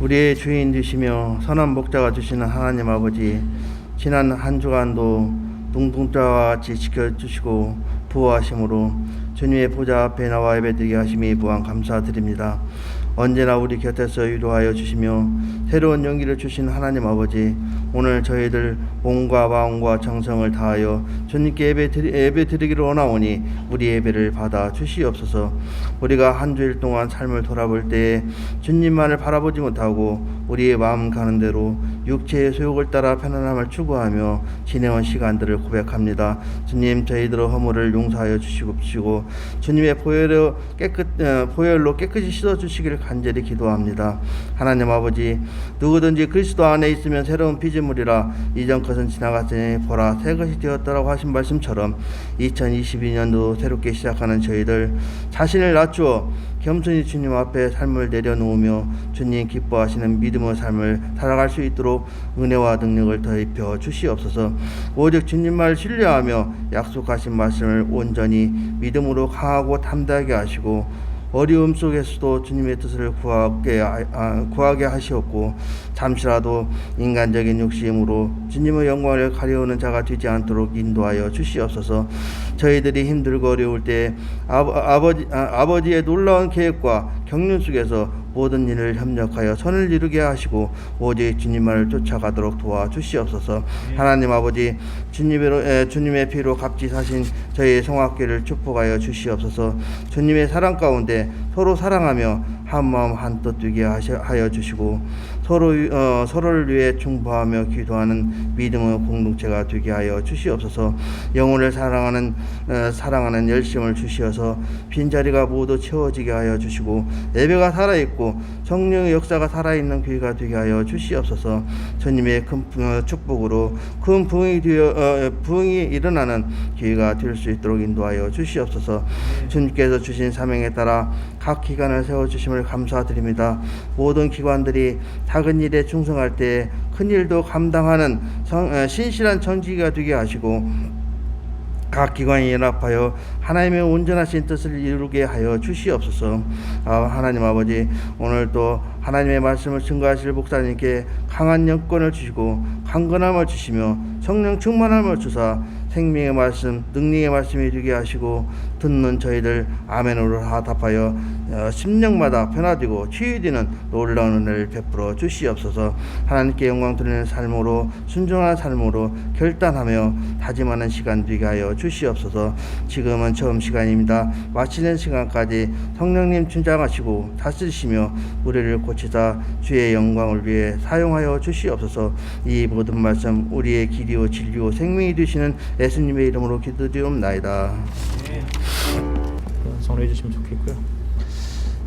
우리의 주인 되시며 선한 목자가 되시는 하나님 아버지, 지난 한 주간도 눈동자와 같이 지켜주시고 보호하심으로 주님의 보좌 앞에 나와 예배드리게 하심이 무한 감사드립니다. 언제나 우리 곁에서 위로하여 주시며 새로운 용기를 주신 하나님 아버지, 오늘 저희들 몸과 마음과 정성을 다하여 주님께 예배드리기를 원하오니 우리 예배를 받아 주시옵소서. 우리가 한 주일 동안 삶을 돌아볼 때에 주님만을 바라보지 못하고 우리의 마음 가는 대로 육체의 소욕을 따라 편안함을 추구하며 지내온 시간들을 고백합니다. 주님, 저희들의 허물을 용서하여 주시고 주님의 보혈로 깨끗이 씻어주시기를 간절히 기도합니다. 하나님 아버지, 누구든지 그리스도 안에 있으면 새로운 피조물이라 이전 것은 지나갔으니 보라 새 것이 되었다라고 하신 말씀처럼 2022년도 새롭게 시작하는 저희들 자신을 낮추어 겸손히 주님 앞에 삶을 내려놓으며 주님 기뻐하시는 믿음의 삶을 살아갈 수 있도록 은혜와 능력을 더입혀 주시옵소서. 오직 주님만 신뢰하며 약속하신 말씀을 온전히 믿음으로 강하고 담대하게 하시고 어려움 속에서도 주님의 뜻을 구하게 하시옵고 잠시라도 인간적인 욕심으로 주님의 영광을 가려우는 자가 되지 않도록 인도하여 주시옵소서. 저희들이 힘들고 어려울 때 아버지의 놀라운 계획과 경륜 속에서 모든 일을 협력하여 선을 이루게 하시고 오직 주님만을 쫓아가도록 도와주시옵소서. 하나님 아버지, 주님의 피로 값지 사신 저희의 성학교를 축복하여 주시옵소서. 주님의 사랑 가운데 서로 사랑하며 한 마음 한 뜻 되게 하여 주시고 서로를 위해 중보하며 기도하는 믿음의 공동체가 되게 하여 주시옵소서. 영혼을 사랑하는 열심을 주시어서 빈자리가 모두 채워지게 하여 주시고 예배가 살아있고 성령의 역사가 살아있는 교회가 되게 하여 주시옵소서. 주님의 큰 축복으로 큰 부흥이 일어나는 교회가 될 수 있도록 인도하여 주시옵소서. 주님께서 주신 사명에 따라 각 기관을 세워주심을 감사드립니다. 모든 기관들이 작은 일에 충성할 때 큰 일도 감당하는 신실한 정직이가 되게 하시고 각 기관이 연합하여 하나님의 온전하신 뜻을 이루게 하여 주시옵소서. 하나님 아버지, 오늘도 하나님의 말씀을 증거하실 목사님께 강한 영권을 주시고 강건함을 주시며 성령 충만함을 주사 생명의 말씀, 능력의 말씀이 되게 하시고 듣는 저희들 아멘으로 답하여 심령마다 변화되고 치유되는 놀라운 은혜를 베풀어 주시옵소서. 하나님께 영광 돌리는 삶으로 순종한 삶으로 결단하며 다짐하는 시간 되게 하여 주시옵소서. 지금은 처음 시간입니다. 마치는 시간까지 성령님 준장하시고 다스리시며 우리를 고치사 주의 영광을 위해 사용하여 주시옵소서. 이 모든 말씀 우리의 길이요 진리요 생명이 되시는 예수님의 이름으로 기도드리옵나이다. 정리해 주시면 좋겠고요.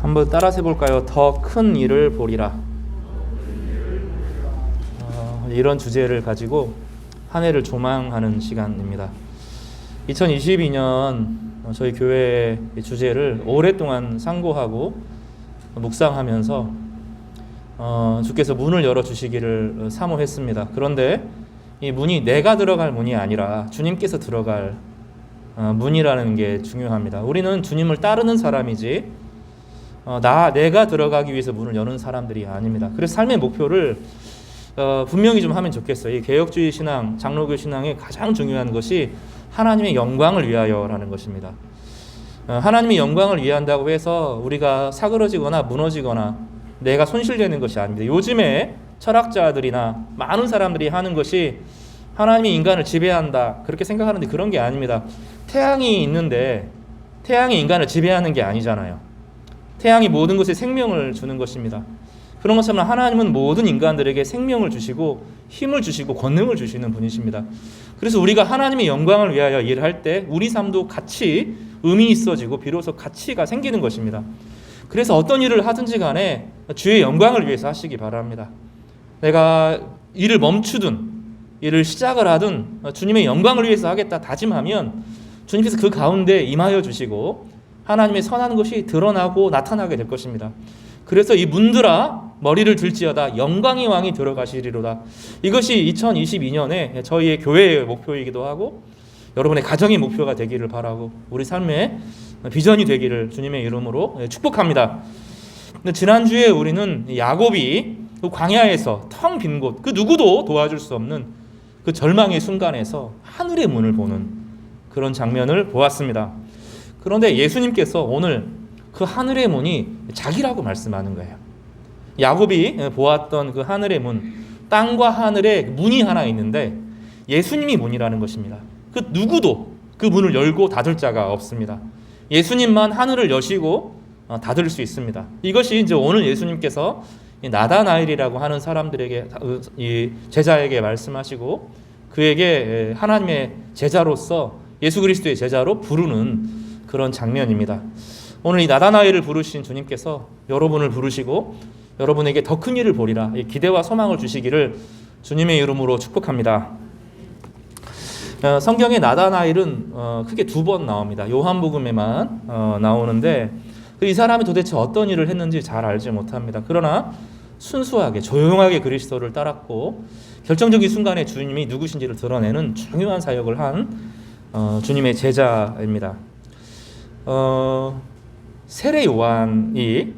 한번 따라서 해볼까요? 더 큰 일을 보리라. 이런 주제를 가지고 한 해를 조망하는 시간입니다. 2022년 저희 교회의 주제를 오랫동안 상고하고 묵상하면서 주께서 문을 열어주시기를 사모했습니다. 그런데 이 문이 내가 들어갈 문이 아니라 주님께서 들어갈 문이라는 게 중요합니다. 우리는 주님을 따르는 사람이지 내가 들어가기 위해서 문을 여는 사람들이 아닙니다. 그래서 삶의 목표를 분명히 좀 하면 좋겠어요. 이 개혁주의 신앙, 장로교 신앙의 가장 중요한 것이 하나님의 영광을 위하여라는 것입니다. 하나님의 영광을 위한다고 해서 우리가 사그러지거나 무너지거나 내가 손실되는 것이 아닙니다. 요즘에 철학자들이나 많은 사람들이 하는 것이 하나님이 인간을 지배한다 그렇게 생각하는데 그런 게 아닙니다. 태양이 있는데 태양이 인간을 지배하는 게 아니잖아요. 태양이 모든 것에 생명을 주는 것입니다. 그런 것처럼 하나님은 모든 인간들에게 생명을 주시고 힘을 주시고 권능을 주시는 분이십니다. 그래서 우리가 하나님의 영광을 위하여 일을 할 때 우리 삶도 같이 의미 있어지고 비로소 가치가 생기는 것입니다. 그래서 어떤 일을 하든지 간에 주의 영광을 위해서 하시기 바랍니다. 내가 일을 멈추든 일을 시작을 하든 주님의 영광을 위해서 하겠다 다짐하면 주님께서 그 가운데 임하여 주시고 하나님의 선한 것이 드러나고 나타나게 될 것입니다. 그래서 이 문들아 머리를 들지어다 영광의 왕이 들어가시리로다. 이것이 2022년에 저희의 교회의 목표이기도 하고 여러분의 가정의 목표가 되기를 바라고 우리 삶의 비전이 되기를 주님의 이름으로 축복합니다. 지난주에 우리는 야곱이 그 광야에서 텅 빈 곳, 그 누구도 도와줄 수 없는 그 절망의 순간에서 하늘의 문을 보는 그런 장면을 보았습니다. 그런데 예수님께서 오늘 그 하늘의 문이 자기라고 말씀하는 거예요. 야곱이 보았던 그 하늘의 문, 땅과 하늘에 문이 하나 있는데 예수님이 문이라는 것입니다. 그 누구도 그 문을 열고 닫을 자가 없습니다. 예수님만 하늘을 여시고 닫을 수 있습니다. 이것이 이제 오늘 예수님께서 나다나엘이라고 하는 사람들에게, 이 제자에게 말씀하시고 그에게 하나님의 제자로서 예수 그리스도의 제자로 부르는 그런 장면입니다. 오늘 이 나다나엘을 부르신 주님께서 여러분을 부르시고 여러분에게 더 큰 일을 보리라 기대와 소망을 주시기를 주님의 이름으로 축복합니다. 성경에 나다나엘은 크게 2번 나옵니다. 요한복음에만 나오는데 이 사람이 도대체 어떤 일을 했는지 잘 알지 못합니다. 그러나 순수하게 조용하게 그리스도를 따랐고 결정적인 순간에 주님이 누구신지를 드러내는 중요한 사역을 한 주님의 제자입니다. 세례 요한이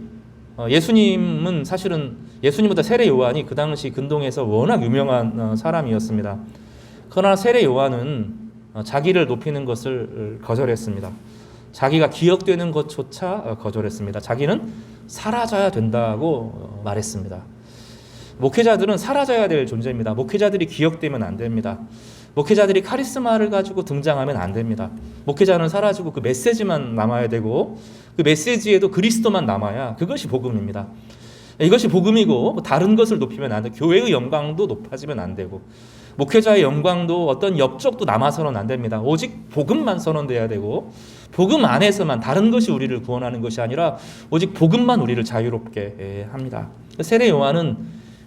예수님은 사실은 예수님보다 세례 요한이 그 당시 근동에서 워낙 유명한 사람이었습니다. 그러나 세례 요한은 자기를 높이는 것을 거절했습니다. 자기가 기억되는 것조차 거절했습니다. 자기는 사라져야 된다고 말했습니다. 목회자들은 사라져야 될 존재입니다. 목회자들이 기억되면 안 됩니다. 목회자들이 카리스마를 가지고 등장하면 안 됩니다. 목회자는 사라지고 그 메시지만 남아야 되고 그 메시지에도 그리스도만 남아야 그것이 복음입니다. 이것이 복음이고 다른 것을 높이면 안 돼. 교회의 영광도 높아지면 안 되고 목회자의 영광도 어떤 업적도 남아서는 안 됩니다. 오직 복음만 선언돼야 되고 복음 안에서만 다른 것이 우리를 구원하는 것이 아니라 오직 복음만 우리를 자유롭게 합니다. 세례 요한은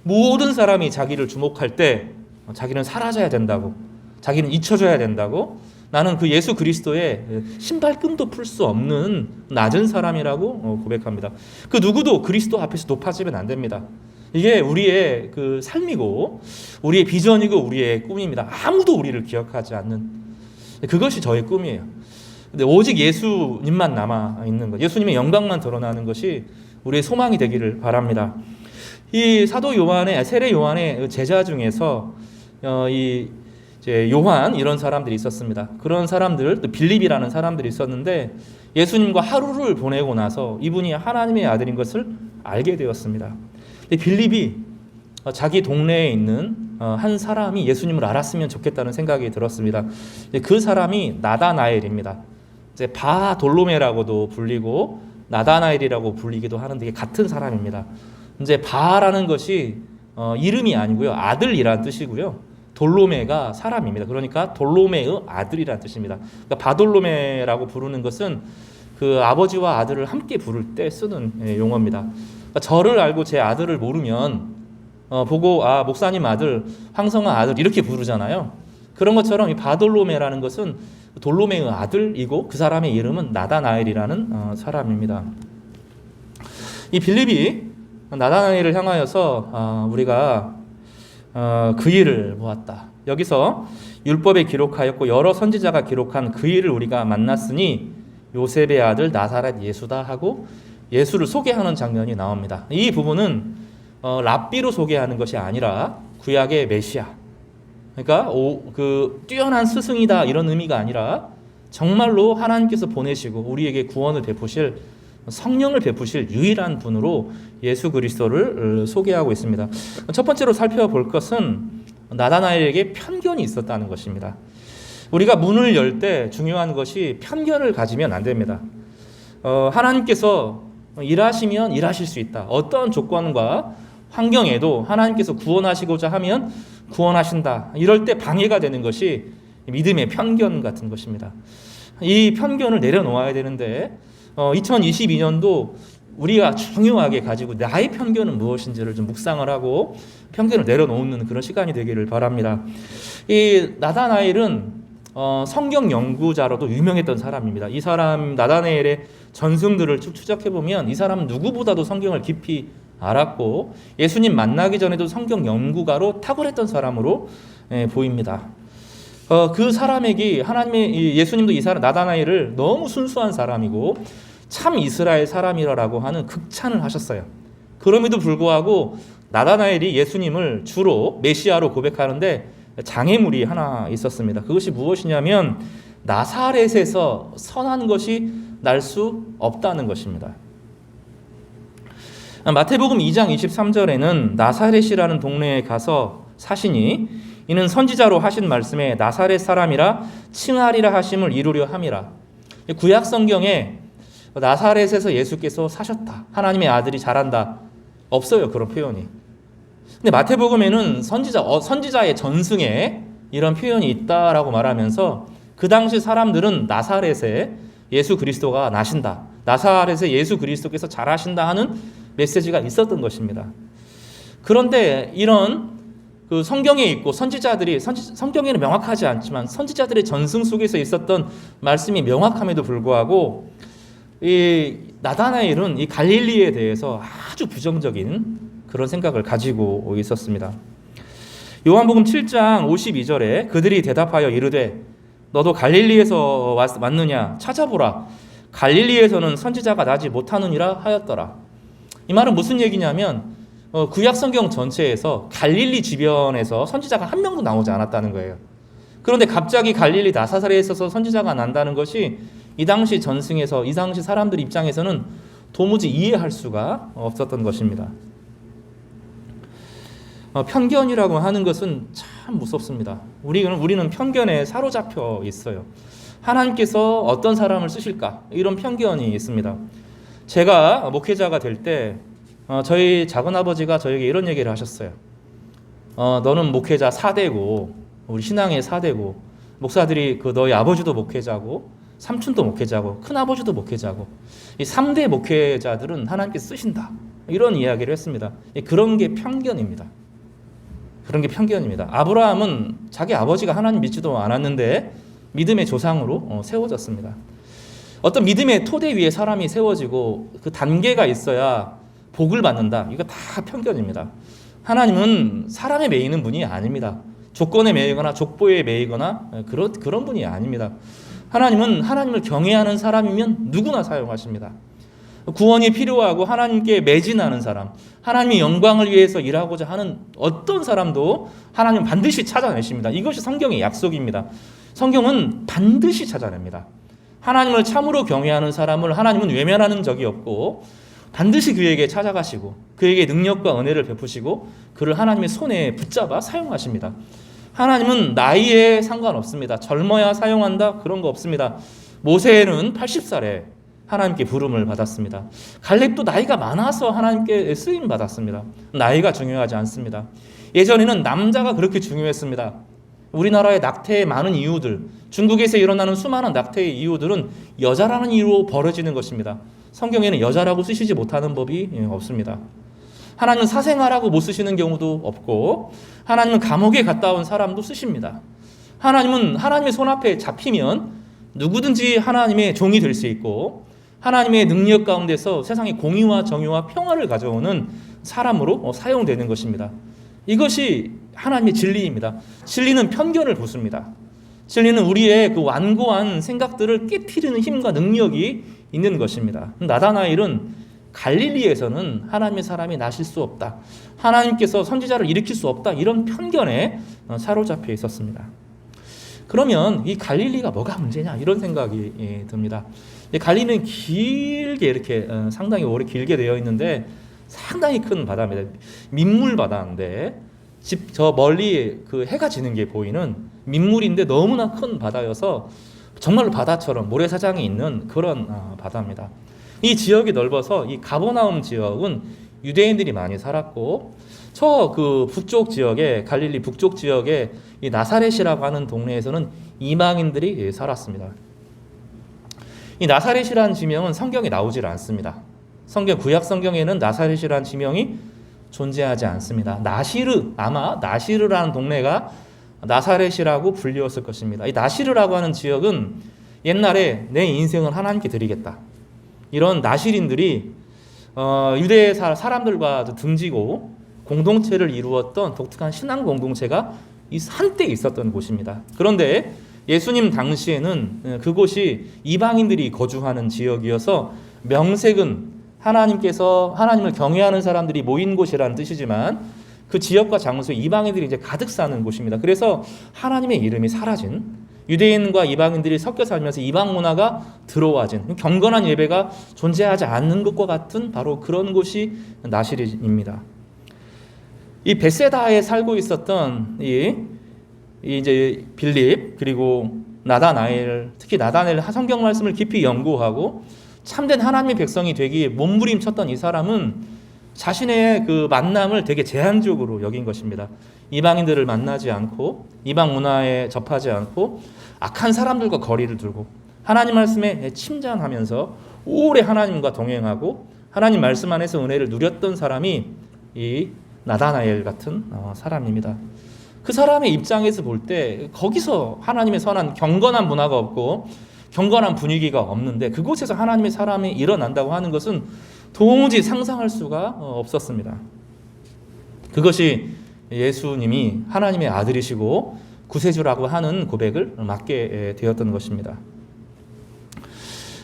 모든 사람이 자기를 주목할 때 자기는 사라져야 된다고, 자기는 잊혀져야 된다고, 나는 그 예수 그리스도의 신발끈도 풀 수 없는 낮은 사람이라고 고백합니다. 그 누구도 그리스도 앞에서 높아지면 안 됩니다. 이게 우리의 그 삶이고 우리의 비전이고 우리의 꿈입니다. 아무도 우리를 기억하지 않는 그것이 저의 꿈이에요. 근데 오직 예수님만 남아 있는 것, 예수님의 영광만 드러나는 것이 우리의 소망이 되기를 바랍니다. 이 사도 요한의 세례 요한의 제자 중에서 이 이제 요한 이런 사람들이 있었습니다. 그런 사람들, 또 빌립이라는 사람들이 있었는데 예수님과 하루를 보내고 나서 이분이 하나님의 아들인 것을 알게 되었습니다. 빌립이 자기 동네에 있는 한 사람이 예수님을 알았으면 좋겠다는 생각이 들었습니다. 그 사람이 나다나엘입니다. 이제 바돌로메라고도 불리고 나다나엘이라고 불리기도 하는데 이게 같은 사람입니다. 이제 바라는 것이 이름이 아니고요, 아들이란 뜻이고요. 돌로메가 사람입니다. 그러니까 돌로메의 아들이란 뜻입니다. 그러니까 바돌로메라고 부르는 것은 그 아버지와 아들을 함께 부를 때 쓰는 용어입니다. 그러니까 저를 알고 제 아들을 모르면 보고 목사님 아들, 황성아 아들 이렇게 부르잖아요. 그런 것처럼 이 바돌로메라는 것은 돌로메의 아들이고 그 사람의 이름은 나다나엘이라는 사람입니다. 이 빌립이 나다나엘을 향하여서 우리가 그 일을 보았다. 여기서 율법에 기록하였고 여러 선지자가 기록한 그 일을 우리가 만났으니 요셉의 아들 나사렛 예수다 하고 예수를 소개하는 장면이 나옵니다. 이 부분은 랍비로 소개하는 것이 아니라 구약의 메시아, 그러니까 그 뛰어난 스승이다 이런 의미가 아니라 정말로 하나님께서 보내시고 우리에게 구원을 베푸실 성령을 베푸실 유일한 분으로 예수 그리스도를 소개하고 있습니다. 첫 번째로 살펴볼 것은 나다나엘에게 편견이 있었다는 것입니다. 우리가 문을 열 때 중요한 것이 편견을 가지면 안 됩니다. 하나님께서 일하시면 일하실 수 있다. 어떤 조건과 환경에도 하나님께서 구원하시고자 하면 구원하신다. 이럴 때 방해가 되는 것이 믿음의 편견 같은 것입니다. 이 편견을 내려놓아야 되는데 2022년도 우리가 중요하게 가지고 나의 편견은 무엇인지를 좀 묵상을 하고 편견을 내려놓는 그런 시간이 되기를 바랍니다. 이 나다나엘은 성경 연구자로도 유명했던 사람입니다. 이 사람 나다나엘의 전승들을 쭉 추적해 보면 이 사람은 누구보다도 성경을 깊이 알았고 예수님 만나기 전에도 성경 연구가로 탁월했던 사람으로 보입니다. 그 사람에게 하나님의 예수님도 이 사람 나다나엘을 너무 순수한 사람이고 참 이스라엘 사람이라고 하는 극찬을 하셨어요. 그럼에도 불구하고 나다나엘이 예수님을 주로 메시아로 고백하는데 장애물이 하나 있었습니다. 그것이 무엇이냐면 나사렛에서 선한 것이 날 수 없다는 것입니다. 마태복음 2장 23절에는 나사렛이라는 동네에 가서 사시니 이는 선지자로 하신 말씀에 나사렛 사람이라 칭하리라 하심을 이루려 함이라. 구약 성경에 나사렛에서 예수께서 사셨다, 하나님의 아들이 자란다, 없어요, 그런 표현이. 근데 마태복음에는 선지자의 전승에 이런 표현이 있다라고 말하면서 그 당시 사람들은 나사렛에 예수 그리스도가 나신다, 나사렛에 예수 그리스도께서 자라신다 하는 메시지가 있었던 것입니다. 그런데 이런 그 성경에 있고 성경에는 명확하지 않지만 선지자들의 전승 속에서 있었던 말씀이 명확함에도 불구하고 이 나다나엘은 이 갈릴리에 대해서 아주 부정적인 그런 생각을 가지고 있었습니다. 요한복음 7장 52절에 그들이 대답하여 이르되 너도 갈릴리에서 왔느냐 찾아보라, 갈릴리에서는 선지자가 나지 못하느니라 하였더라. 이 말은 무슨 얘기냐면 구약 성경 전체에서 갈릴리 주변에서 선지자가 한 명도 나오지 않았다는 거예요. 그런데 갑자기 갈릴리 나사렛에 있어서 선지자가 난다는 것이 이 당시 전승에서 이 당시 사람들 입장에서는 도무지 이해할 수가 없었던 것입니다. 편견이라고 하는 것은 참 무섭습니다. 우리는 편견에 사로잡혀 있어요. 하나님께서 어떤 사람을 쓰실까? 이런 편견이 있습니다. 제가 목회자가 될 때 저희 작은아버지가 저에게 이런 얘기를 하셨어요. 너는 목회자 4대고 우리 신앙의 4대고 목사들이 너희 아버지도 목회자고 삼촌도 목회자고 큰아버지도 목회자고 이 3대 목회자들은 하나님께서 쓰신다, 이런 이야기를 했습니다. 그런 게 편견입니다. 그런 게 편견입니다. 아브라함은 자기 아버지가 하나님 믿지도 않았는데 믿음의 조상으로 세워졌습니다. 어떤 믿음의 토대 위에 사람이 세워지고 그 단계가 있어야 복을 받는다, 이거 다 편견입니다. 하나님은 사람에 매이는 분이 아닙니다. 조건에 매이거나 족보에 매이거나 그런 분이 아닙니다. 하나님은 하나님을 경외하는 사람이면 누구나 사용하십니다. 구원이 필요하고 하나님께 매진하는 사람, 하나님의 영광을 위해서 일하고자 하는 어떤 사람도 하나님은 반드시 찾아내십니다. 이것이 성경의 약속입니다. 성경은 반드시 찾아냅니다. 하나님을 참으로 경외하는 사람을 하나님은 외면하는 적이 없고 반드시 그에게 찾아가시고 그에게 능력과 은혜를 베푸시고 그를 하나님의 손에 붙잡아 사용하십니다. 하나님은 나이에 상관없습니다. 젊어야 사용한다, 그런 거 없습니다. 모세는 80살에 하나님께 부름을 받았습니다. 갈렙도 나이가 많아서 하나님께 쓰임 받았습니다. 나이가 중요하지 않습니다. 예전에는 남자가 그렇게 중요했습니다. 우리나라의 낙태의 많은 이유들, 중국에서 일어나는 수많은 낙태의 이유들은 여자라는 이유로 벌어지는 것입니다. 성경에는 여자라고 쓰시지 못하는 법이 없습니다. 하나님은 사생아라고 못 쓰시는 경우도 없고 하나님은 감옥에 갔다 온 사람도 쓰십니다. 하나님은 하나님의 손앞에 잡히면 누구든지 하나님의 종이 될 수 있고 하나님의 능력 가운데서 세상의 공의와 정의와 평화를 가져오는 사람으로 사용되는 것입니다. 이것이 하나님의 진리입니다. 진리는 편견을 부숩니다. 진리는 우리의 그 완고한 생각들을 깨트리는 힘과 능력이 있는 것입니다. 나다나엘은 갈릴리에서는 하나님의 사람이 나실 수 없다, 하나님께서 선지자를 일으킬 수 없다, 이런 편견에 사로잡혀 있었습니다. 그러면 이 갈릴리가 뭐가 문제냐, 이런 생각이 듭니다. 갈릴리는 길게 이렇게 상당히 오래 길게 되어 있는데 상당히 큰 바다입니다. 민물 바다인데 저 멀리 그 해가 지는 게 보이는 민물인데 너무나 큰 바다여서 정말로 바다처럼 모래사장이 있는 그런 바다입니다. 이 지역이 넓어서 이 가버나움 지역은 유대인들이 많이 살았고 저 그 북쪽 지역에, 갈릴리 북쪽 지역에 이 나사렛이라고 하는 동네에서는 이방인들이 살았습니다. 이 나사렛이라는 지명은 성경에 나오질 않습니다. 구약 성경에는 나사렛이라는 지명이 존재하지 않습니다. 아마 나시르라는 동네가 나사렛이라고 불리웠을 것입니다. 이 나시르라고 하는 지역은 옛날에 내 인생을 하나님께 드리겠다, 이런 나시린들이 유대 사람들과 등지고 공동체를 이루었던 독특한 신앙 공동체가 한때 있었던 곳입니다. 그런데 예수님 당시에는 그곳이 이방인들이 거주하는 지역이어서 명색은 하나님께서 하나님을 경외하는 사람들이 모인 곳이라는 뜻이지만 그 지역과 장소에 이방인들이 이제 가득 사는 곳입니다. 그래서 하나님의 이름이 사라진, 유대인과 이방인들이 섞여 살면서 이방 문화가 들어와진, 경건한 예배가 존재하지 않는 것과 같은 바로 그런 곳이 나실입니다. 이 베세다에 살고 있었던 이제 빌립 그리고 나다나엘, 특히 나다나엘 성경 말씀을 깊이 연구하고 참된 하나님의 백성이 되기에 몸부림쳤던 이 사람은 자신의 그 만남을 되게 제한적으로 여긴 것입니다. 이방인들을 만나지 않고 이방 문화에 접하지 않고 악한 사람들과 거리를 두고 하나님 말씀에 침잠하면서 오래 하나님과 동행하고 하나님 말씀 안에서 은혜를 누렸던 사람이 이 나다나엘 같은 사람입니다. 그 사람의 입장에서 볼 때 거기서 하나님의 선한 경건한 문화가 없고 경건한 분위기가 없는데 그곳에서 하나님의 사람이 일어난다고 하는 것은 도무지 상상할 수가 없었습니다. 그것이 예수님이 하나님의 아들이시고 구세주라고 하는 고백을 맡게 되었던 것입니다.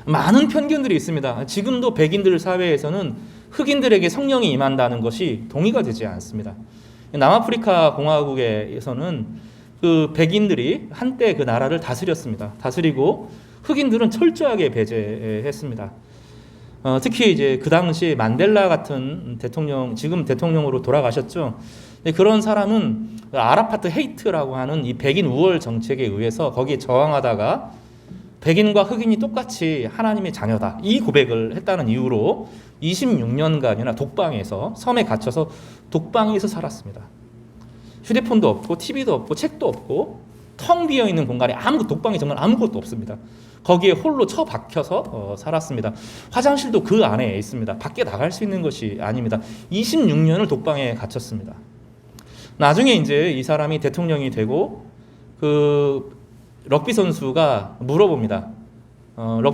많은 편견들이 있습니다. 지금도 백인들 사회에서는 흑인들에게 성령이 임한다는 것이 동의가 되지 않습니다. 남아프리카 공화국에서는 그 백인들이 한때 그 나라를 다스렸습니다. 다스리고 흑인들은 철저하게 배제했습니다. 특히 이제 그 당시 만델라 같은 대통령, 지금 대통령으로 돌아가셨죠. 그런 사람은 아라파트 헤이트라고 하는 이 백인 우월 정책에 의해서 거기에 저항하다가 백인과 흑인이 똑같이 하나님의 자녀다, 이 고백을 했다는 이유로 26년간이나 독방에서, 섬에 갇혀서 독방에서 살았습니다. 휴대폰도 없고 TV도 없고 책도 없고 텅 비어있는 공간에 독방에 정말 아무것도 없습니다. 거기에 홀로 처박혀서 살았습니다. 화장실도 그 안에 있습니다. 밖에 나갈 수 있는 것이 아닙니다. 26년을 독방에 갇혔습니다. 나중에 이제 이 사람이 대통령이 되고 그 럭비 선수가 물어봅니다.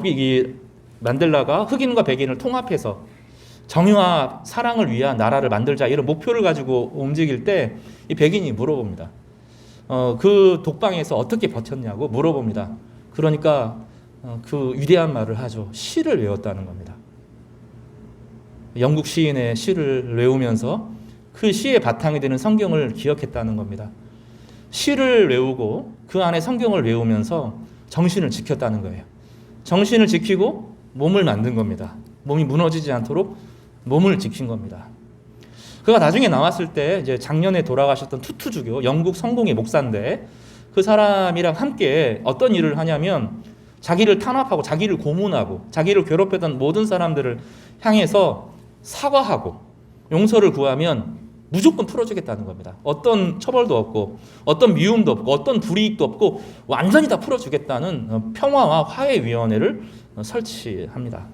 이 만델라가 흑인과 백인을 통합해서 정의와 사랑을 위한 나라를 만들자, 이런 목표를 가지고 움직일 때 이 백인이 물어봅니다. 그 독방에서 어떻게 버텼냐고 물어봅니다. 그러니까 그 위대한 말을 하죠. 시를 외웠다는 겁니다. 영국 시인의 시를 외우면서 그 시의 바탕이 되는 성경을 기억했다는 겁니다. 시를 외우고 그 안에 성경을 외우면서 정신을 지켰다는 거예요. 정신을 지키고 몸을 만든 겁니다. 몸이 무너지지 않도록 몸을 지킨 겁니다. 그가 나중에 나왔을 때 이제 작년에 돌아가셨던 투투주교, 영국 성공의 목사인데 그 사람이랑 함께 어떤 일을 하냐면 자기를 탄압하고 자기를 고문하고 자기를 괴롭혔던 모든 사람들을 향해서 사과하고 용서를 구하면 무조건 풀어주겠다는 겁니다. 어떤 처벌도 없고 어떤 미움도 없고 어떤 불이익도 없고 완전히 다 풀어주겠다는 평화와 화해위원회를 설치합니다.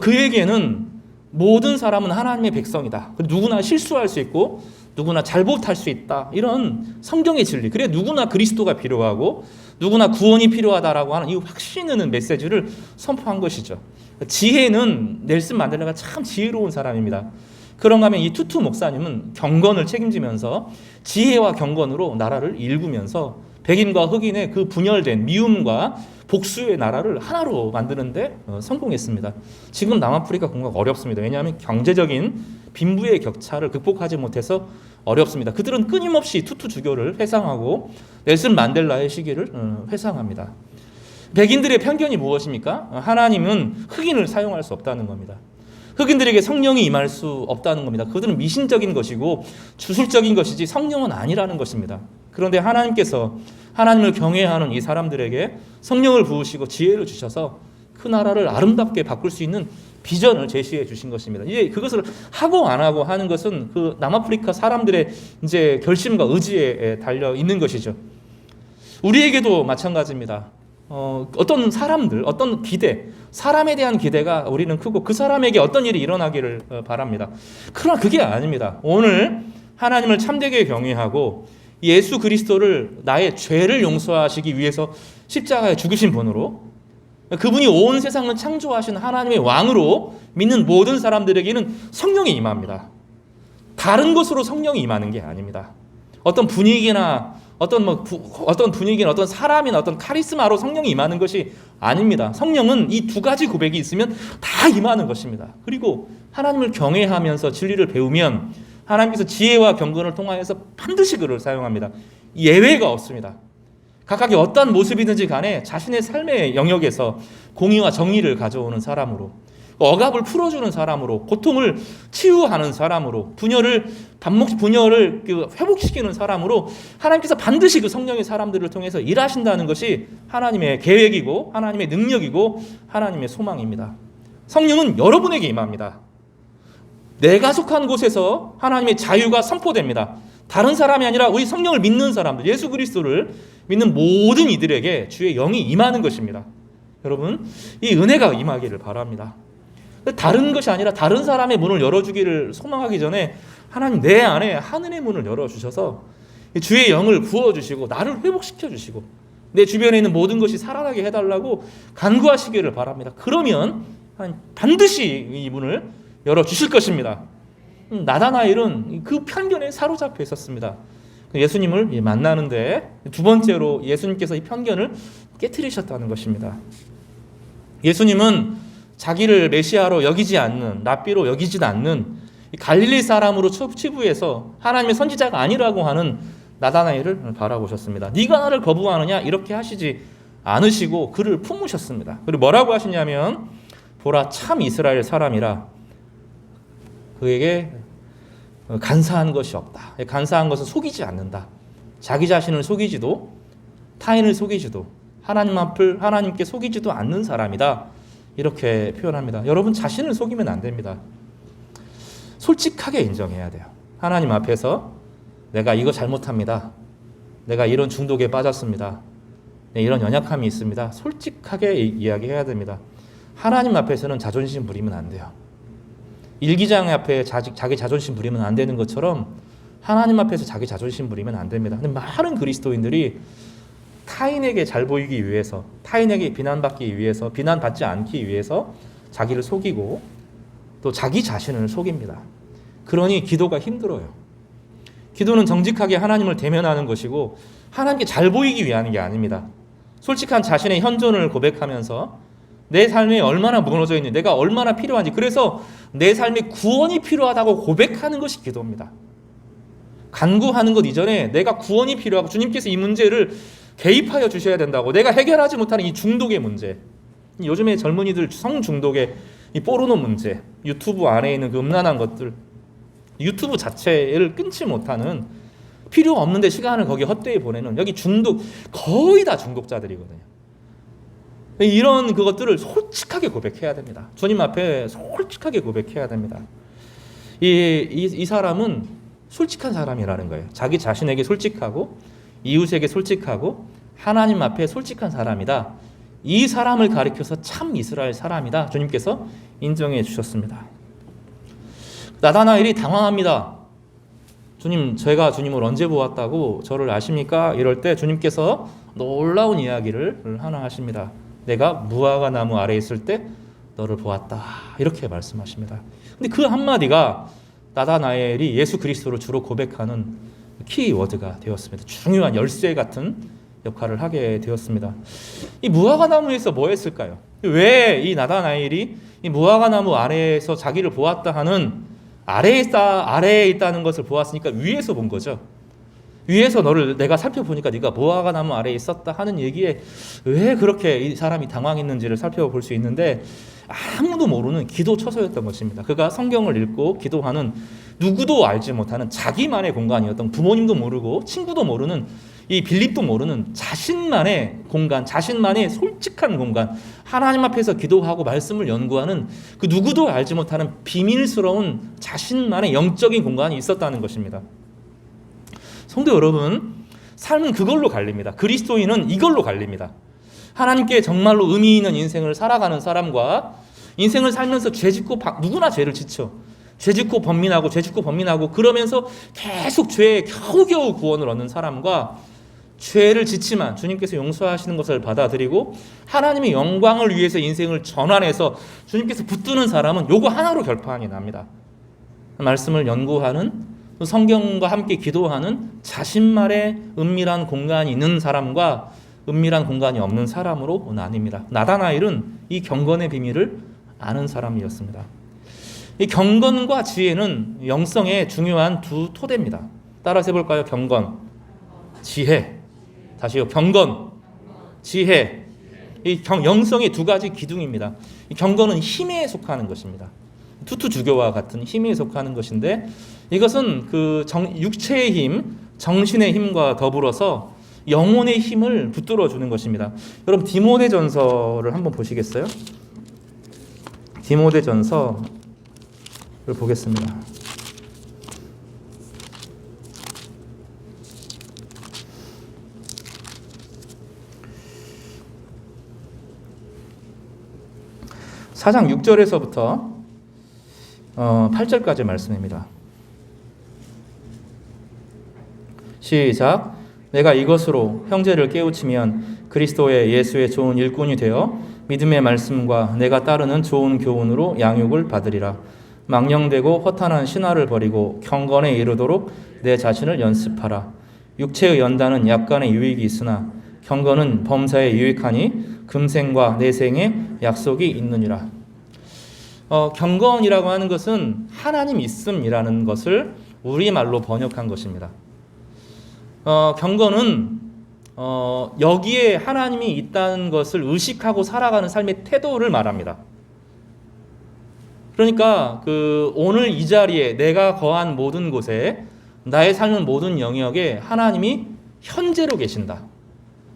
그에게는 모든 사람은 하나님의 백성이다. 누구나 실수할 수 있고 누구나 잘못할 수 있다. 이런 성경의 진리. 그래 누구나 그리스도가 필요하고 누구나 구원이 필요하다라고 하는 이 확신하는 메시지를 선포한 것이죠. 지혜는 넬슨 만델라가 참 지혜로운 사람입니다. 그런가 하면 이 투투 목사님은 경건을 책임지면서 지혜와 경건으로 나라를 일구면서 백인과 흑인의 그 분열된 미움과 복수의 나라를 하나로 만드는데 성공했습니다. 지금 남아프리카 공화국 어렵습니다. 왜냐하면 경제적인 빈부의 격차를 극복하지 못해서 어렵습니다. 그들은 끊임없이 투투 주교를 회상하고 넬슨 만델라의 시기를 회상합니다. 백인들의 편견이 무엇입니까? 하나님은 흑인을 사용할 수 없다는 겁니다. 흑인들에게 성령이 임할 수 없다는 겁니다. 그들은 미신적인 것이고 주술적인 것이지 성령은 아니라는 것입니다. 그런데 하나님께서 하나님을 경외하는 이 사람들에게 성령을 부으시고 지혜를 주셔서 그 나라를 아름답게 바꿀 수 있는 비전을 제시해 주신 것입니다. 이제 그것을 하고 안 하고 하는 것은 그 남아프리카 사람들의 이제 결심과 의지에 달려 있는 것이죠. 우리에게도 마찬가지입니다. 어떤 사람들, 어떤 기대, 사람에 대한 기대가 우리는 크고 그 사람에게 어떤 일이 일어나기를 바랍니다. 그러나 그게 아닙니다. 오늘 하나님을 참되게 경외하고 예수 그리스도를 나의 죄를 용서하시기 위해서 십자가에 죽으신 분으로, 그분이 온 세상을 창조하신 하나님의 왕으로 믿는 모든 사람들에게는 성령이 임합니다. 다른 것으로 성령이 임하는 게 아닙니다. 어떤 분위기나 어떤 분위기나 어떤 사람이나 어떤 카리스마로 성령이 임하는 것이 아닙니다. 성령은 이 두 가지 고백이 있으면 다 임하는 것입니다. 그리고 하나님을 경외하면서 진리를 배우면 하나님께서 지혜와 경건을 통하여서 반드시 그를 사용합니다. 예외가 없습니다. 각각의 어떤 모습이든지 간에 자신의 삶의 영역에서 공의와 정의를 가져오는 사람으로, 억압을 풀어주는 사람으로, 고통을 치유하는 사람으로, 분열을 회복시키는 사람으로 하나님께서 반드시 그 성령의 사람들을 통해서 일하신다는 것이 하나님의 계획이고 하나님의 능력이고 하나님의 소망입니다. 성령은 여러분에게 임합니다. 내가 속한 곳에서 하나님의 자유가 선포됩니다. 다른 사람이 아니라 우리 성령을 믿는 사람들, 예수 그리스도를 믿는 모든 이들에게 주의 영이 임하는 것입니다. 여러분, 이 은혜가 임하기를 바랍니다. 다른 것이 아니라 다른 사람의 문을 열어주기를 소망하기 전에 하나님 내 안에 하늘의 문을 열어주셔서 주의 영을 부어주시고 나를 회복시켜주시고 내 주변에 있는 모든 것이 살아나게 해달라고 간구하시기를 바랍니다. 그러면 반드시 이 문을 열어주실 것입니다. 나다나엘은 그 편견에 사로잡혀 있었습니다. 예수님을 만나는데 두 번째로 예수님께서 이 편견을 깨트리셨다는 것입니다. 예수님은 자기를 메시아로 여기지 않는, 랍비로 여기지 않는 갈릴리 사람으로 치부해서 하나님의 선지자가 아니라고 하는 나다나엘을 바라보셨습니다. 네가 나를 거부하느냐 이렇게 하시지 않으시고 그를 품으셨습니다. 그리고 뭐라고 하시냐면 보라 참 이스라엘 사람이라 그에게 간사한 것이 없다. 간사한 것은 속이지 않는다. 자기 자신을 속이지도 타인을 속이지도 하나님께 속이지도 않는 사람이다. 이렇게 표현합니다. 여러분 자신을 속이면 안 됩니다. 솔직하게 인정해야 돼요. 하나님 앞에서 내가 이거 잘못합니다. 내가 이런 중독에 빠졌습니다. 이런 연약함이 있습니다. 솔직하게 이야기해야 됩니다. 하나님 앞에서는 자존심 부리면 안 돼요. 일기장 앞에 자기 자존심 부리면 안 되는 것처럼 하나님 앞에서 자기 자존심 부리면 안 됩니다. 근데 많은 그리스도인들이 타인에게 잘 보이기 위해서, 타인에게 비난받기 위해서, 비난받지 않기 위해서 자기를 속이고 또 자기 자신을 속입니다. 그러니 기도가 힘들어요. 기도는 정직하게 하나님을 대면하는 것이고 하나님께 잘 보이기 위한 게 아닙니다. 솔직한 자신의 현존을 고백하면서 내 삶에 얼마나 무너져 있는지, 내가 얼마나 필요한지, 그래서 내 삶에 구원이 필요하다고 고백하는 것이 기도입니다. 간구하는 것 이전에 내가 구원이 필요하고 주님께서 이 문제를 개입하여 주셔야 된다고, 내가 해결하지 못하는 이 중독의 문제, 요즘에 젊은이들 성중독의 이 포르노 문제, 유튜브 안에 있는 그 음란한 것들, 유튜브 자체를 끊지 못하는, 필요 없는데 시간을 거기 헛되이 보내는, 여기 중독, 거의 다 중독자들이거든요. 이런 그것들을 솔직하게 고백해야 됩니다. 주님 앞에 솔직하게 고백해야 됩니다. 이 사람은 솔직한 사람이라는 거예요. 자기 자신에게 솔직하고 이웃에게 솔직하고 하나님 앞에 솔직한 사람이다. 이 사람을 가리켜서 참 이스라엘 사람이다. 주님께서 인정해 주셨습니다. 나다나엘이 당황합니다. 주님, 제가 주님을 언제 보았다고 저를 아십니까? 이럴 때 주님께서 놀라운 이야기를 하나 하십니다. 내가 무화과 나무 아래에 있을 때 너를 보았다. 이렇게 말씀하십니다. 근데 그 한마디가 나다나엘이 예수 그리스도를 주로 고백하는 키워드가 되었습니다. 중요한 열쇠 같은 역할을 하게 되었습니다. 이 무화과 나무에서 뭐 했을까요? 왜 이 나다나엘이 이 무화과 나무 아래에서 자기를 보았다 하는, 아래에 있다는 것을 보았으니까 위에서 본 거죠. 위에서 너를 내가 살펴보니까 네가 무화과 나무 아래에 있었다 하는 얘기에 왜 그렇게 이 사람이 당황했는지를 살펴볼 수 있는데, 아무도 모르는 기도 처소였던 것입니다. 그가 성경을 읽고 기도하는, 누구도 알지 못하는 자기만의 공간이었던, 부모님도 모르고 친구도 모르는, 이 빌립도 모르는 자신만의 공간, 자신만의 솔직한 공간, 하나님 앞에서 기도하고 말씀을 연구하는 그 누구도 알지 못하는 비밀스러운 자신만의 영적인 공간이 있었다는 것입니다. 성도 여러분, 삶은 그걸로 갈립니다. 그리스도인은 이걸로 갈립니다. 하나님께 정말로 의미 있는 인생을 살아가는 사람과 인생을 살면서 죄짓고, 누구나 죄를 짓죠. 죄짓고 범민하고 그러면서 계속 죄에 겨우겨우 구원을 얻는 사람과 죄를 짓지만 주님께서 용서하시는 것을 받아들이고 하나님의 영광을 위해서 인생을 전환해서 주님께서 붙드는 사람은 요거 하나로 결판이 납니다. 말씀을 연구하는, 성경과 함께 기도하는 자신만의 은밀한 공간이 있는 사람과 은밀한 공간이 없는 사람으로 나뉩니다. 나다나엘은 이 경건의 비밀을 아는 사람이었습니다. 이 경건과 지혜는 영성의 중요한 두 토대입니다. 따라서 해볼까요? 경건, 지혜. 다시요. 경건, 지혜. 이 영성의 두 가지 기둥입니다. 이 경건은 힘에 속하는 것입니다. 투투주교와 같은 힘에 속하는 것인데, 이것은 육체의 힘, 정신의 힘과 더불어서 영혼의 힘을 붙들어 주는 것입니다. 여러분 디모데전서를 한번 보시겠어요? 디모데전서를 보겠습니다. 사장 6절에서부터 8절까지 말씀입니다. 시작. 내가 이것으로 형제를 깨우치면 그리스도의 예수의 좋은 일꾼이 되어 믿음의 말씀과 내가 따르는 좋은 교훈으로 양육을 받으리라. 망령되고 허탄한 신화를 버리고 경건에 이르도록 내 자신을 연습하라. 육체의 연단은 약간의 유익이 있으나 경건은 범사에 유익하니 금생과 내생에 약속이 있느니라. 경건이라고 하는 것은 하나님 있음이라는 것을 우리말로 번역한 것입니다. 경건은 여기에 하나님이 있다는 것을 의식하고 살아가는 삶의 태도를 말합니다. 그러니까 오늘 이 자리에 내가 거한 모든 곳에 나의 삶은 모든 영역에 하나님이 현재로 계신다.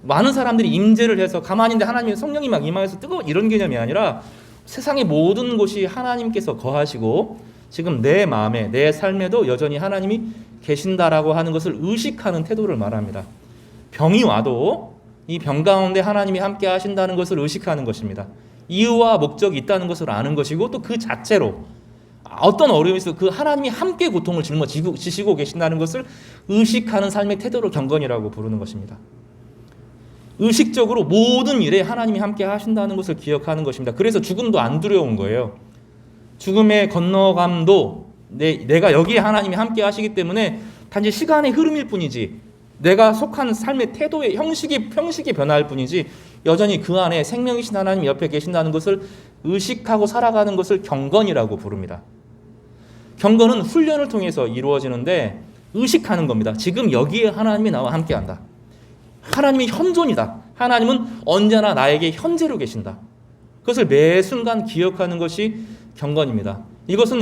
많은 사람들이 임재를 해서 가만히 있는데 하나님의 성령이 막 임하여서 뜨거워 이런 개념이 아니라 세상의 모든 곳이 하나님께서 거하시고 지금 내 마음에 내 삶에도 여전히 하나님이 계신다라고 하는 것을 의식하는 태도를 말합니다. 병이 와도 이 병 가운데 하나님이 함께 하신다는 것을 의식하는 것입니다. 이유와 목적이 있다는 것을 아는 것이고 또 그 자체로 어떤 어려움이 있어도 그 하나님이 함께 고통을 짊어지시고 계신다는 것을 의식하는 삶의 태도를 경건이라고 부르는 것입니다. 의식적으로 모든 일에 하나님이 함께 하신다는 것을 기억하는 것입니다. 그래서 죽음도 안 두려운 거예요. 죽음의 건너감도 내가 여기에 하나님이 함께 하시기 때문에 단지 시간의 흐름일 뿐이지 내가 속한 삶의 태도의 형식이 변화할 뿐이지 여전히 그 안에 생명이신 하나님이 옆에 계신다는 것을 의식하고 살아가는 것을 경건이라고 부릅니다. 경건은 훈련을 통해서 이루어지는데 의식하는 겁니다. 지금 여기에 하나님이 나와 함께한다. 하나님이 현존이다. 하나님은 언제나 나에게 현재로 계신다. 그것을 매 순간 기억하는 것이 경건입니다.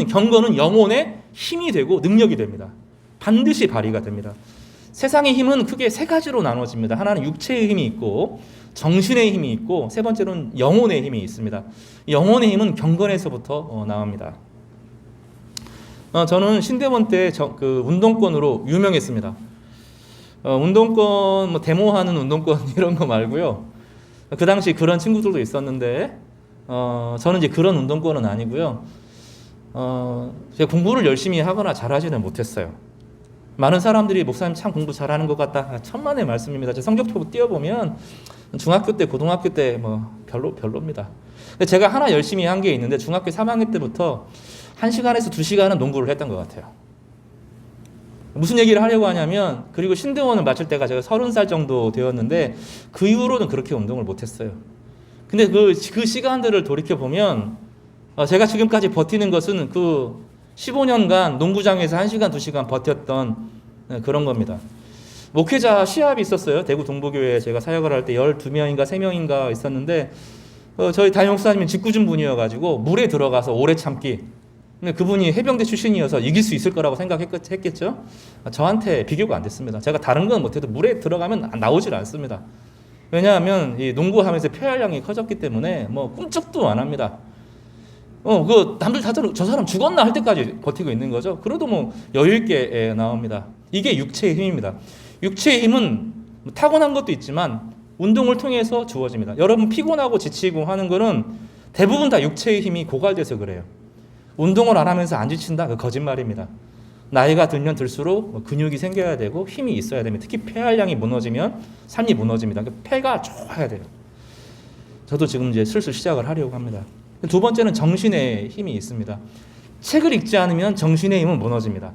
경건은 영혼의 힘이 되고 능력이 됩니다. 반드시 발휘가 됩니다. 세상의 힘은 크게 세 가지로 나눠집니다. 하나는 육체의 힘이 있고 정신의 힘이 있고 세 번째로는 영혼의 힘이 있습니다. 영혼의 힘은 경건에서부터 나옵니다. 저는 신대원 때 운동권으로 유명했습니다. 운동권 데모하는 운동권 이런 거 말고요. 그 당시 그런 친구들도 있었는데 저는 이제 그런 운동권은 아니고요. 제가 공부를 열심히 하거나 잘하지는 못했어요. 많은 사람들이 목사님 참 공부 잘하는 것 같다. 천만의 말씀입니다. 제 성적표 띄워보면 중학교 때, 고등학교 때 별로입니다. 근데 제가 하나 열심히 한 게 있는데 중학교 3학년 때부터 1시간에서 2시간은 농구를 했던 것 같아요. 무슨 얘기를 하려고 하냐면 그리고 신대원을 마칠 때가 제가 30살 정도 되었는데 그 이후로는 그렇게 운동을 못했어요. 근데 그 시간들을 돌이켜보면 제가 지금까지 버티는 것은 15년간 농구장에서 1시간, 2시간 버텼던 그런 겁니다. 목회자 시합이 있었어요. 대구 동부교회에 제가 사역을 할 때 12명인가 3명인가 있었는데 저희 담임목사님은 직구준 분이어가지고 물에 들어가서 오래 참기. 근데 그분이 해병대 출신이어서 이길 수 있을 거라고 생각했겠죠. 저한테 비교가 안 됐습니다. 제가 다른 건 못해도 물에 들어가면 나오질 않습니다. 왜냐하면 이 농구하면서 폐활량이 커졌기 때문에 꿈쩍도 안 합니다. 남들 다 저 사람 죽었나 할 때까지 버티고 있는 거죠. 그래도 여유 있게 나옵니다. 이게 육체의 힘입니다. 육체의 힘은 타고난 것도 있지만 운동을 통해서 주어집니다. 여러분 피곤하고 지치고 하는 거는 대부분 다 육체의 힘이 고갈돼서 그래요. 운동을 안 하면서 안 지친다? 그 거짓말입니다. 나이가 들면 들수록 근육이 생겨야 되고 힘이 있어야 됩니다. 특히 폐활량이 무너지면 삶이 무너집니다. 폐가 좋아야 돼요. 저도 지금 이제 슬슬 시작을 하려고 합니다. 두 번째는 정신의 힘이 있습니다. 책을 읽지 않으면 정신의 힘은 무너집니다.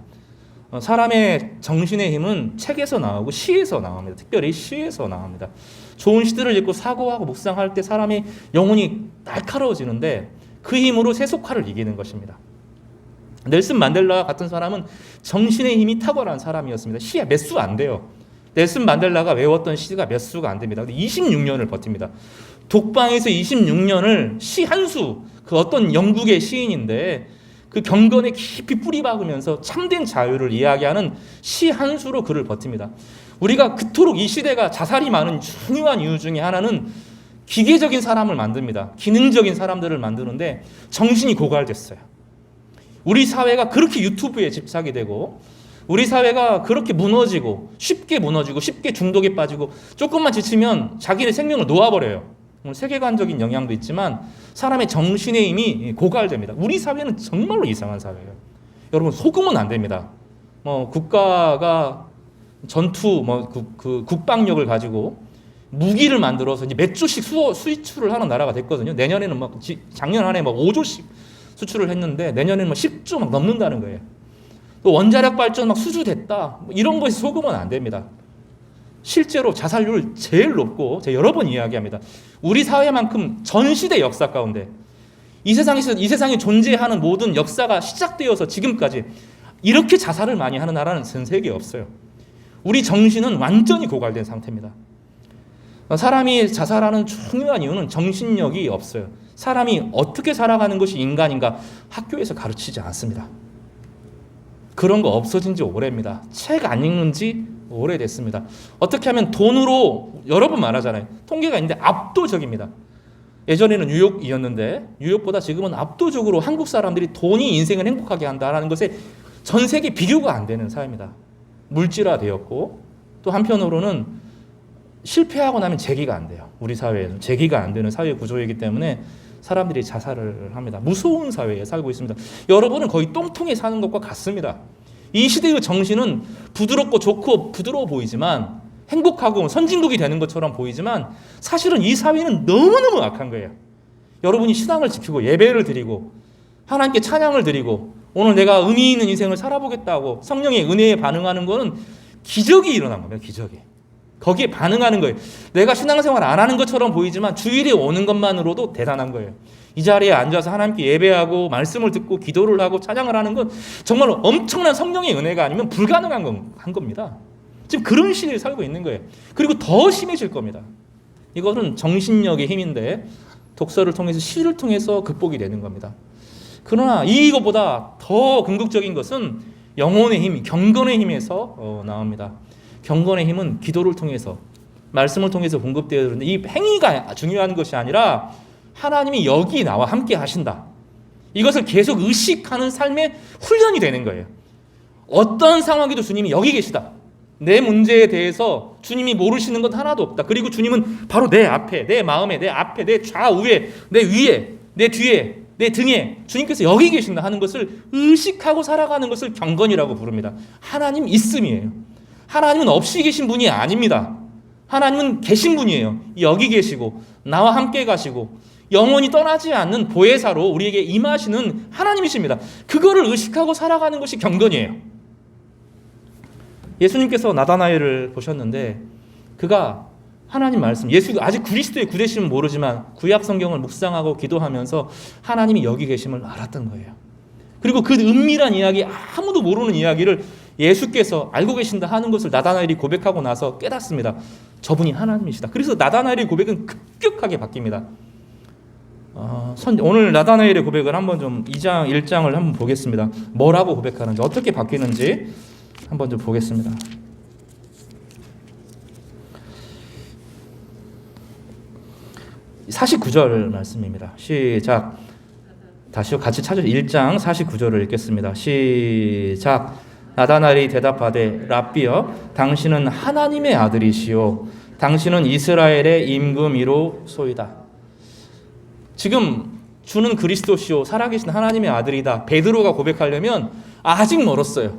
사람의 정신의 힘은 책에서 나오고 시에서 나옵니다. 특별히 시에서 나옵니다. 좋은 시들을 읽고 사고하고 묵상할 때 사람의 영혼이 날카로워지는데 그 힘으로 세속화를 이기는 것입니다. 넬슨 만델라 같은 사람은 정신의 힘이 탁월한 사람이었습니다. 시에 몇 수 안 돼요. 넬슨 만델라가 외웠던 시가 몇 수가 안 됩니다. 26년을 버팁니다. 독방에서 26년을 시 한 수, 그 어떤 영국의 시인인데 그 경건에 깊이 뿌리 박으면서 참된 자유를 이야기하는 시 한 수로 그를 버팁니다. 우리가 그토록 이 시대가 자살이 많은 중요한 이유 중에 하나는 기계적인 사람을 만듭니다. 기능적인 사람들을 만드는데 정신이 고갈됐어요. 우리 사회가 그렇게 유튜브에 집착이 되고 우리 사회가 그렇게 무너지고 쉽게 중독에 빠지고 조금만 지치면 자기의 생명을 놓아버려요. 세계관적인 영향도 있지만 사람의 정신의 힘이 고갈됩니다. 우리 사회는 정말로 이상한 사회예요. 여러분 속으면 안 됩니다. 국가가 전투 그 국방력을 가지고 무기를 만들어서 이제 몇 조씩 수출을 하는 나라가 됐거든요. 내년에는 작년 한 해 5조씩 수출을 했는데 내년에는 10조 넘는다는 거예요. 또 원자력 발전 수주됐다. 이런 것이 속으면 안 됩니다. 실제로 자살률 제일 높고 제가 여러 번 이야기합니다. 우리 사회만큼 전 시대 역사 가운데 이 세상에 존재하는 모든 역사가 시작되어서 지금까지 이렇게 자살을 많이 하는 나라는 전 세계에 없어요. 우리 정신은 완전히 고갈된 상태입니다. 사람이 자살하는 중요한 이유는 정신력이 없어요. 사람이 어떻게 살아가는 것이 인간인가 학교에서 가르치지 않습니다. 그런 거 없어진 지 오래입니다. 책 안 읽는 지 오래됐습니다. 어떻게 하면 돈으로 여러 번 말하잖아요. 통계가 있는데 압도적입니다. 예전에는 뉴욕이었는데 뉴욕보다 지금은 압도적으로 한국 사람들이 돈이 인생을 행복하게 한다는 것에 전 세계 비교가 안 되는 사회입니다. 물질화되었고 또 한편으로는 실패하고 나면 재기가 안 돼요. 우리 사회에는 재기가 안 되는 사회 구조이기 때문에 사람들이 자살을 합니다. 무서운 사회에 살고 있습니다. 여러분은 거의 똥통에 사는 것과 같습니다. 이 시대의 정신은 부드럽고 좋고 부드러워 보이지만 행복하고 선진국이 되는 것처럼 보이지만 사실은 이 사회는 너무너무 악한 거예요. 여러분이 신앙을 지키고 예배를 드리고 하나님께 찬양을 드리고 오늘 내가 의미 있는 인생을 살아보겠다고 성령의 은혜에 반응하는 것은 기적이 일어난 겁니다. 기적이. 거기에 반응하는 거예요. 내가 신앙생활 안 하는 것처럼 보이지만 주일에 오는 것만으로도 대단한 거예요. 이 자리에 앉아서 하나님께 예배하고 말씀을 듣고 기도를 하고 찬양을 하는 건 정말 엄청난 성령의 은혜가 아니면 불가능한 겁니다. 지금 그런 시대에 살고 있는 거예요. 그리고 더 심해질 겁니다. 이거는 정신력의 힘인데 독서를 통해서 시를 통해서 극복이 되는 겁니다. 그러나 이것보다 더 궁극적인 것은 영혼의 힘, 경건의 힘에서 나옵니다. 경건의 힘은 기도를 통해서 말씀을 통해서 공급되어야 되는데 이 행위가 중요한 것이 아니라 하나님이 여기 나와 함께 하신다. 이것을 계속 의식하는 삶의 훈련이 되는 거예요. 어떤 상황에도 주님이 여기 계시다. 내 문제에 대해서 주님이 모르시는 것 하나도 없다. 그리고 주님은 바로 내 앞에, 내 마음에, 내 앞에, 내 좌우에, 내 위에, 내 뒤에, 내 등에 주님께서 여기 계신다 하는 것을 의식하고 살아가는 것을 경건이라고 부릅니다. 하나님 있음이에요. 하나님은 없이 계신 분이 아닙니다. 하나님은 계신 분이에요. 여기 계시고 나와 함께 가시고 영원히 떠나지 않는 보혜사로 우리에게 임하시는 하나님이십니다. 그거를 의식하고 살아가는 것이 경건이에요. 예수님께서 나다나엘을 보셨는데 그가 하나님 말씀, 예수 아직 그리스도의 구되심은 모르지만 구약 성경을 묵상하고 기도하면서 하나님이 여기 계심을 알았던 거예요. 그리고 그 은밀한 이야기, 아무도 모르는 이야기를 예수께서 알고 계신다 하는 것을 나다나엘이 고백하고 나서 깨닫습니다. 저분이 하나님이시다. 그래서 나다나엘의 고백은 급격하게 바뀝니다. 오늘 나다나엘의 고백을 한번 좀 2장 1장을 한번 보겠습니다. 뭐라고 고백하는지 어떻게 바뀌는지 한번 좀 보겠습니다. (49절) 말씀입니다. 시작. 다시요, 같이 찾으세요. 1장 49절을 읽겠습니다. 시작. 나다나엘이 대답하되 랍비여 당신은 하나님의 아들이시요 당신은 이스라엘의 임금이로소이다. 지금 주는 그리스도시요 살아계신 하나님의 아들이다. 베드로가 고백하려면 아직 멀었어요.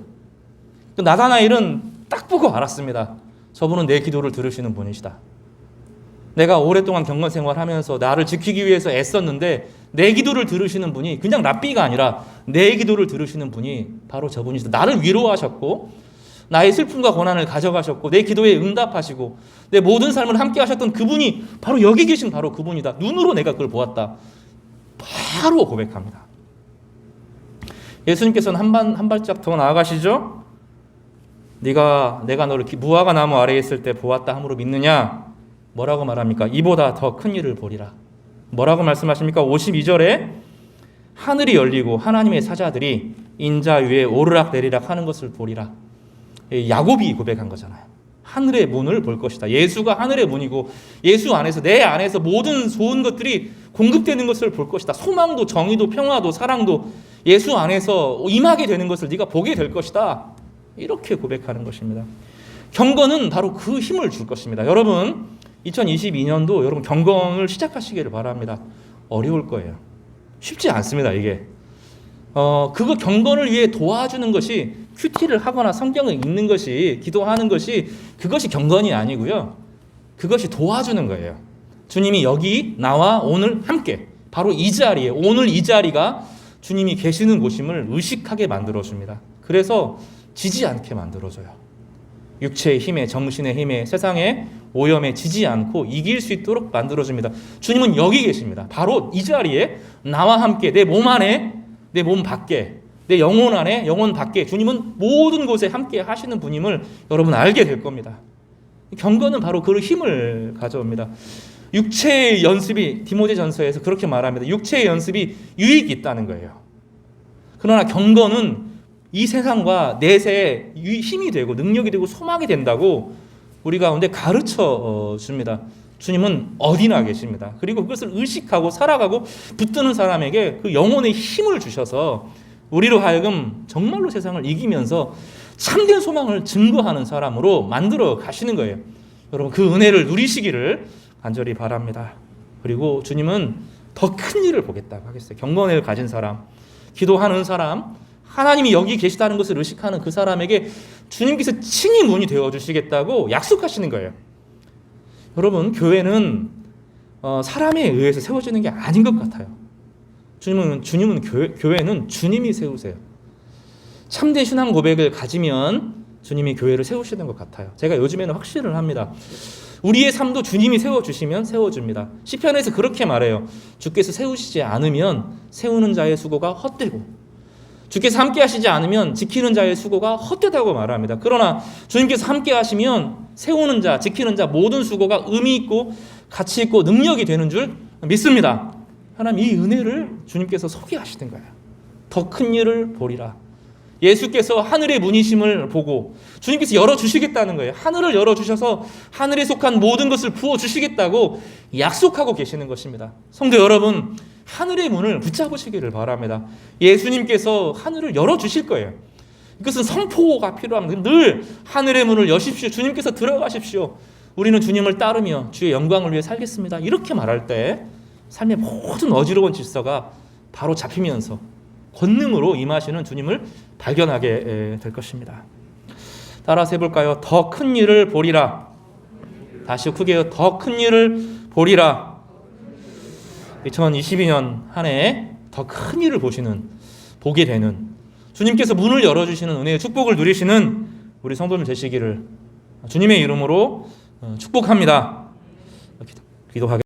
나다나엘은 딱 보고 알았습니다. 저분은 내 기도를 들으시는 분이시다. 내가 오랫동안 경건 생활하면서 나를 지키기 위해서 애썼는데 내 기도를 들으시는 분이 그냥 랍비가 아니라 내 기도를 들으시는 분이 바로 저분이시다. 나를 위로하셨고 나의 슬픔과 고난을 가져가셨고 내 기도에 응답하시고 내 모든 삶을 함께 하셨던 그분이 바로 여기 계신 바로 그분이다. 눈으로 내가 그걸 보았다. 바로 고백합니다. 예수님께서는 한 발짝 더 나아가시죠. 내가 너를 무화과 나무 아래에 있을 때 보았다 함으로 믿느냐? 뭐라고 말합니까? 이보다 더 큰 일을 보리라. 뭐라고 말씀하십니까? 52절에 하늘이 열리고 하나님의 사자들이 인자 위에 오르락내리락 하는 것을 보리라. 야곱이 고백한 거잖아요. 하늘의 문을 볼 것이다. 예수가 하늘의 문이고 예수 안에서 내 안에서 모든 좋은 것들이 공급되는 것을 볼 것이다. 소망도 정의도 평화도 사랑도 예수 안에서 임하게 되는 것을 네가 보게 될 것이다. 이렇게 고백하는 것입니다. 경건은 바로 그 힘을 줄 것입니다. 여러분 2022년도 여러분 경건을 시작하시기를 바랍니다. 어려울 거예요. 쉽지 않습니다. 이게 그거 경건을 위해 도와주는 것이 큐티를 하거나 성경을 읽는 것이 기도하는 것이 그것이 경건이 아니고요. 그것이 도와주는 거예요. 주님이 여기 나와 오늘 함께 바로 이 자리에 오늘 이 자리가 주님이 계시는 곳임을 의식하게 만들어줍니다. 그래서 지지 않게 만들어줘요. 육체의 힘에 정신의 힘에 세상의 오염에 지지 않고 이길 수 있도록 만들어줍니다. 주님은 여기 계십니다. 바로 이 자리에 나와 함께 내 몸 안에 내 몸 밖에 내 영혼 안에 영혼 밖에 주님은 모든 곳에 함께 하시는 분임을 여러분 알게 될 겁니다. 경건은 바로 그 힘을 가져옵니다. 육체의 연습이 디모데전서에서 그렇게 말합니다. 육체의 연습이 유익이 있다는 거예요. 그러나 경건은 이 세상과 내세에 힘이 되고 능력이 되고 소망이 된다고 우리 가운데 가르쳐 줍니다. 주님은 어디나 계십니다. 그리고 그것을 의식하고 살아가고 붙드는 사람에게 그 영혼의 힘을 주셔서 우리로 하여금 정말로 세상을 이기면서 참된 소망을 증거하는 사람으로 만들어 가시는 거예요. 여러분 그 은혜를 누리시기를 간절히 바랍니다. 그리고 주님은 더 큰 일을 보겠다고 하겠어요. 경건을 가진 사람, 기도하는 사람, 하나님이 여기 계시다는 것을 의식하는 그 사람에게 주님께서 친히 문이 되어주시겠다고 약속하시는 거예요. 여러분 교회는 사람에 의해서 세워지는 게 아닌 것 같아요. 주님은 교회는 주님이 세우세요. 참된 신앙 고백을 가지면 주님이 교회를 세우시는 것 같아요. 제가 요즘에는 확신을 합니다. 우리의 삶도 주님이 세워주시면 세워줍니다. 시편에서 그렇게 말해요. 주께서 세우시지 않으면 세우는 자의 수고가 헛되고 주께서 함께 하시지 않으면 지키는 자의 수고가 헛되다고 말합니다. 그러나 주님께서 함께 하시면 세우는 자, 지키는 자 모든 수고가 의미 있고 가치 있고 능력이 되는 줄 믿습니다. 하나님 이 은혜를 주님께서 소개하시는 거예요. 더 큰 일을 보리라. 예수께서 하늘의 문이심을 보고 주님께서 열어주시겠다는 거예요. 하늘을 열어주셔서 하늘에 속한 모든 것을 부어주시겠다고 약속하고 계시는 것입니다. 성도 여러분 하늘의 문을 붙잡으시기를 바랍니다. 예수님께서 하늘을 열어주실 거예요. 이것은 선포가 필요합니다. 늘 하늘의 문을 여십시오. 주님께서 들어가십시오. 우리는 주님을 따르며 주의 영광을 위해 살겠습니다. 이렇게 말할 때 삶의 모든 어지러운 질서가 바로 잡히면서 권능으로 임하시는 주님을 발견하게 될 것입니다. 따라서 해볼까요? 더 큰 일을 보리라. 다시 크게요. 더 큰 일을 보리라. 2022년 한 해 더 큰 일을 보게 되는 주님께서 문을 열어주시는 은혜의 축복을 누리시는 우리 성도님 되시기를 주님의 이름으로 축복합니다. 기도하겠습니다.